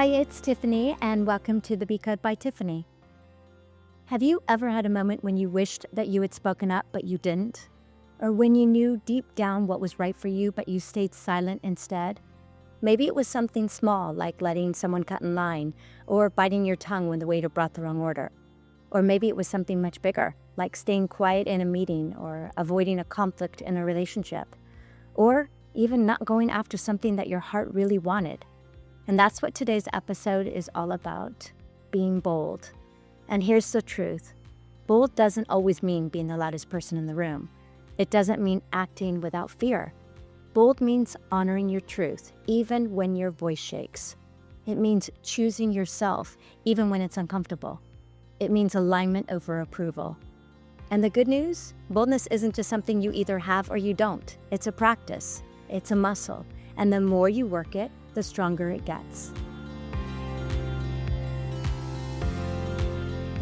Hi, it's Tiffany, and welcome to the Be Code by Tiffany. Have you ever had a moment when you wished that you had spoken up, but you didn't? Or when you knew deep down what was right for you, but you stayed silent instead? Maybe it was something small, like letting someone cut in line, or biting your tongue when the waiter brought the wrong order. Or maybe it was something much bigger, like staying quiet in a meeting, or avoiding a conflict in a relationship, or even not going after something that your heart really wanted. And that's what today's episode is all about, being bold. And here's the truth. Bold doesn't always mean being the loudest person in the room. It doesn't mean acting without fear. Bold means honoring your truth, even when your voice shakes. It means choosing yourself, even when it's uncomfortable. It means alignment over approval. And the good news? Boldness isn't just something you either have or you don't. It's a practice. It's a muscle. And the more you work it, the stronger it gets.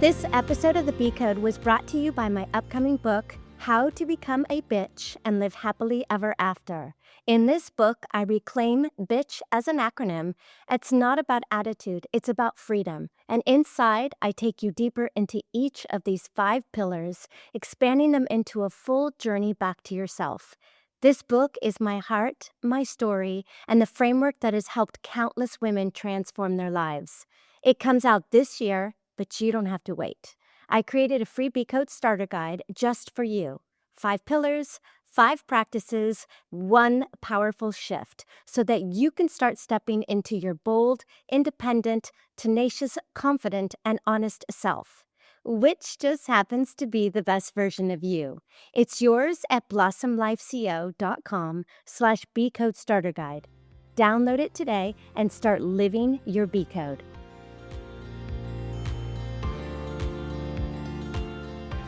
This episode of the Be Code was brought to you by my upcoming book, How to Become a Bitch and Live Happily Ever After. In this book, I reclaim bitch as an acronym. It's not about attitude, it's about freedom. And inside, I take you deeper into each of these 5 pillars, expanding them into a full journey back to yourself. This book is my heart, my story, and the framework that has helped countless women transform their lives. It comes out this year, but you don't have to wait. I created a free Be Code starter guide just for you. 5 pillars, 5 practices, 1 powerful shift, so that you can start stepping into your bold, independent, tenacious, confident, and honest self, which just happens to be the best version of you. It's yours at blossomlifeco.com/Be Code Starter Guide. Download it today and start living your Be Code.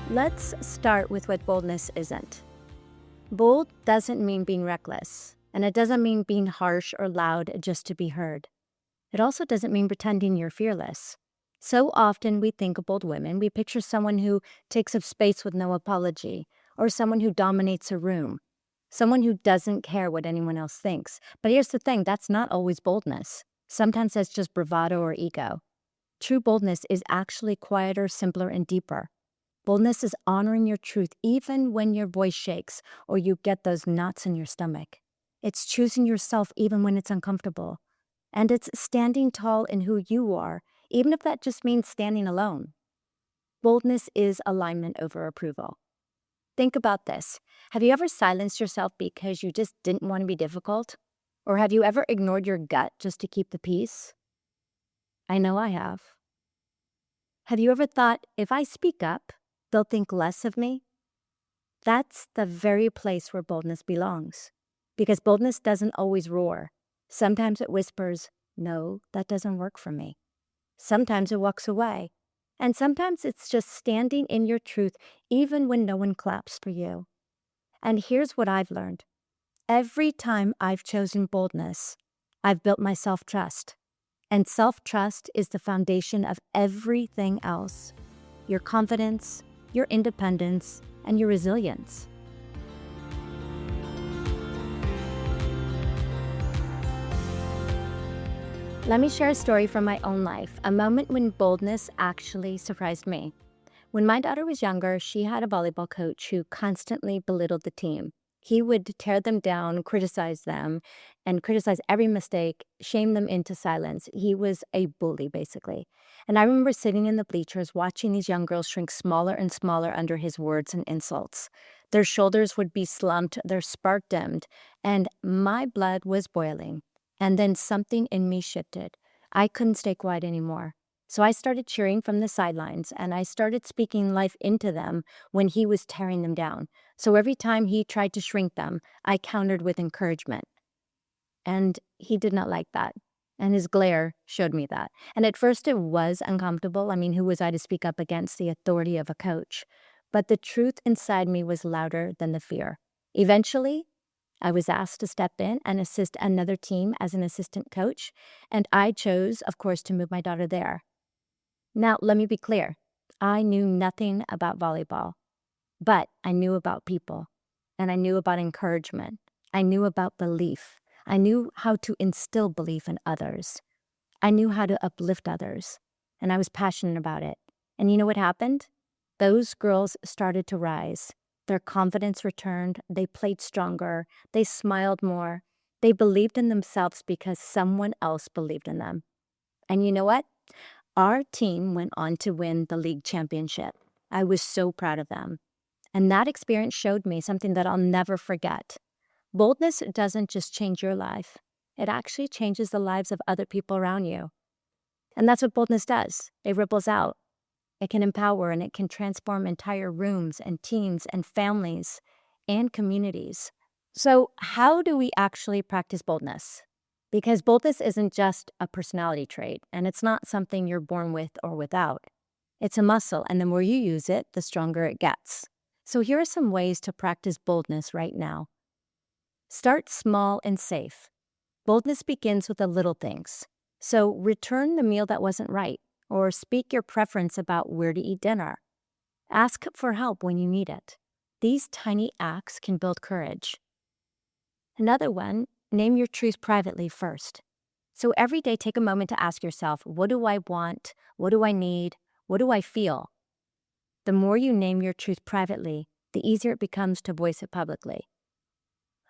Let's start with what boldness isn't. Bold doesn't mean being reckless, and it doesn't mean being harsh or loud just to be heard. It also doesn't mean pretending you're fearless. So often we think of bold women, we picture someone who takes up space with no apology, or someone who dominates a room, someone who doesn't care what anyone else thinks. But here's the thing, that's not always boldness. Sometimes that's just bravado or ego. True boldness is actually quieter, simpler, and deeper. Boldness is honoring your truth even when your voice shakes or you get those knots in your stomach. It's choosing yourself even when it's uncomfortable. And it's standing tall in who you are, even if that just means standing alone. Boldness is alignment over approval. Think about this. Have you ever silenced yourself because you just didn't want to be difficult? Or have you ever ignored your gut just to keep the peace? I know I have. Have you ever thought, if I speak up, they'll think less of me? That's the very place where boldness belongs. Because boldness doesn't always roar. Sometimes it whispers, no, that doesn't work for me. Sometimes it walks away. And sometimes it's just standing in your truth even when no one claps for you. And here's what I've learned. Every time I've chosen boldness, I've built my self-trust. And self-trust is the foundation of everything else. Your confidence, your independence, and your resilience. Let me share a story from my own life, a moment when boldness actually surprised me. When my daughter was younger, she had a volleyball coach who constantly belittled the team. He would tear them down, criticize them, and criticize every mistake, shame them into silence. He was a bully, basically. And I remember sitting in the bleachers watching these young girls shrink smaller and smaller under his words and insults. Their shoulders would be slumped, their spark dimmed, and my blood was boiling. And then something in me shifted. I couldn't stay quiet anymore. So I started cheering from the sidelines, and I started speaking life into them when he was tearing them down. So every time he tried to shrink them, I countered with encouragement. And he did not like that. And his glare showed me that. And at first it was uncomfortable. I mean, who was I to speak up against the authority of a coach? But the truth inside me was louder than the fear. Eventually, I was asked to step in and assist another team as an assistant coach, and I chose, of course, to move my daughter there. Now, let me be clear. I knew nothing about volleyball, but I knew about people, and I knew about encouragement. I knew about belief. I knew how to instill belief in others. I knew how to uplift others, and I was passionate about it. And you know what happened? Those girls started to rise. Their confidence returned. They played stronger. They smiled more. They believed in themselves because someone else believed in them. And you know what? Our team went on to win the league championship. I was so proud of them. And that experience showed me something that I'll never forget. Boldness doesn't just change your life. It actually changes the lives of other people around you. And that's what boldness does. It ripples out. It can empower and it can transform entire rooms and teams and families and communities. So how do we actually practice boldness? Because boldness isn't just a personality trait, and it's not something you're born with or without. It's a muscle, and the more you use it, the stronger it gets. So here are some ways to practice boldness right now. Start small and safe. Boldness begins with the little things. So return the meal that wasn't right, or speak your preference about where to eat dinner. Ask for help when you need it. These tiny acts can build courage. Another one, name your truth privately first. So every day take a moment to ask yourself, what do I want? What do I need? What do I feel? The more you name your truth privately, the easier it becomes to voice it publicly.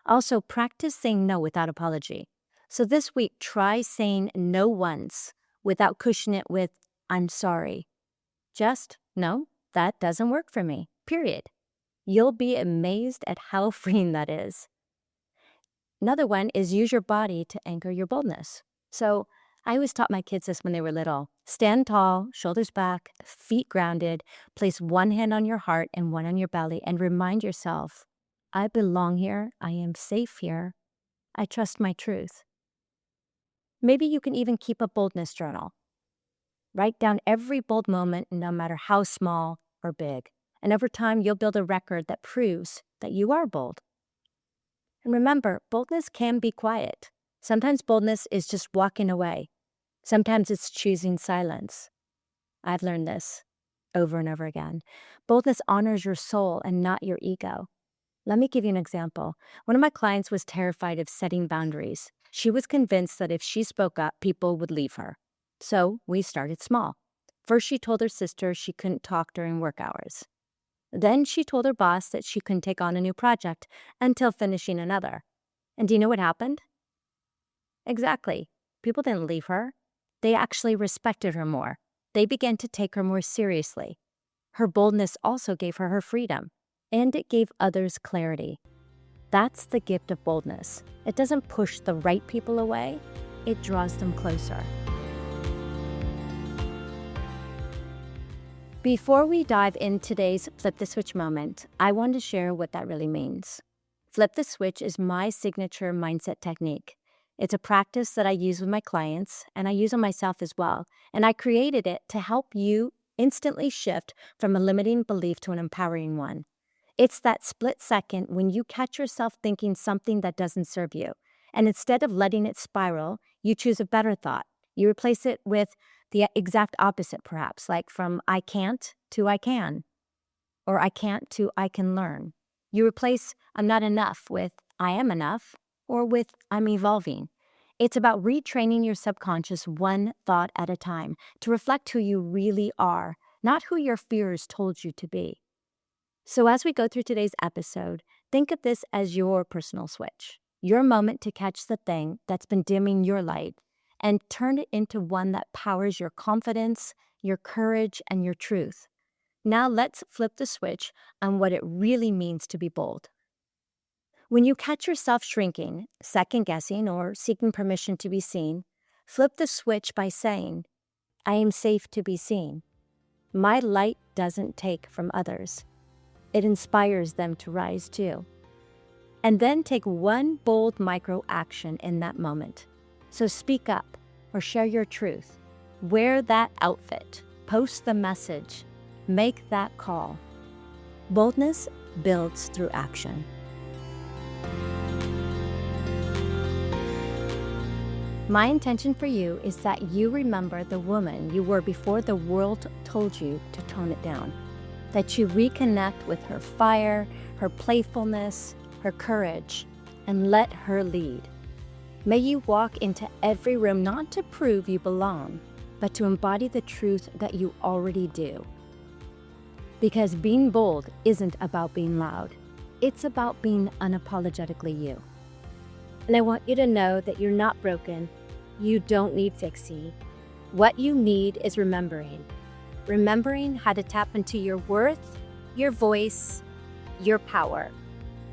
Also, practice saying no without apology. So this week, try saying no once without cushioning it with, I'm sorry. Just, no, that doesn't work for me, period. You'll be amazed at how freeing that is. Another one is use your body to anchor your boldness. So I always taught my kids this when they were little. Stand tall, shoulders back, feet grounded, place one hand on your heart and one on your belly, and remind yourself, I belong here, I am safe here, I trust my truth. Maybe you can even keep a boldness journal. Write down every bold moment, no matter how small or big. And over time, you'll build a record that proves that you are bold. And remember, boldness can be quiet. Sometimes boldness is just walking away. Sometimes it's choosing silence. I've learned this over and over again. Boldness honors your soul and not your ego. Let me give you an example. One of my clients was terrified of setting boundaries. She was convinced that if she spoke up, people would leave her. So we started small. First, she told her sister she couldn't talk during work hours. Then she told her boss that she couldn't take on a new project until finishing another. And do you know what happened? Exactly. People didn't leave her. They actually respected her more. They began to take her more seriously. Her boldness also gave her her freedom, and it gave others clarity. That's the gift of boldness. It doesn't push the right people away, it draws them closer. Before we dive into today's Flip the Switch moment, I want to share what that really means. Flip the Switch is my signature mindset technique. It's a practice that I use with my clients, and I use on myself as well. And I created it to help you instantly shift from a limiting belief to an empowering one. It's that split second when you catch yourself thinking something that doesn't serve you. And instead of letting it spiral, you choose a better thought. You replace it with the exact opposite, perhaps, like from I can't to I can, or I can't to I can learn. You replace I'm not enough with I am enough, or with I'm evolving. It's about retraining your subconscious one thought at a time to reflect who you really are, not who your fears told you to be. So as we go through today's episode, think of this as your personal switch, your moment to catch the thing that's been dimming your light and turn it into one that powers your confidence, your courage, and your truth. Now let's flip the switch on what it really means to be bold. When you catch yourself shrinking, second-guessing, or seeking permission to be seen, flip the switch by saying, I am safe to be seen. My light doesn't take from others. It inspires them to rise too. And then take one bold micro action in that moment. So speak up or share your truth. Wear that outfit. Post the message. Make that call. Boldness builds through action. My intention for you is that you remember the woman you were before the world told you to tone it down. That you reconnect with her fire, her playfulness, her courage, and let her lead. May you walk into every room not to prove you belong, but to embody the truth that you already do. Because being bold isn't about being loud. It's about being unapologetically you. And I want you to know that you're not broken. You don't need fixing. What you need is remembering. Remembering how to tap into your worth, your voice, your power.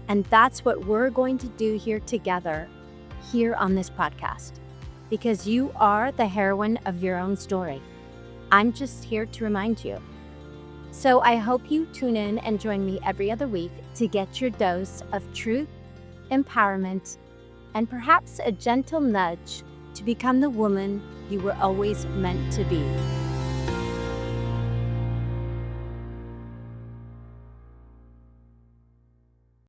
And that's what we're going to do here together, here on this podcast. Because you are the heroine of your own story. I'm just here to remind you. So I hope you tune in and join me every other week to get your dose of truth, empowerment, and perhaps a gentle nudge to become the woman you were always meant to be.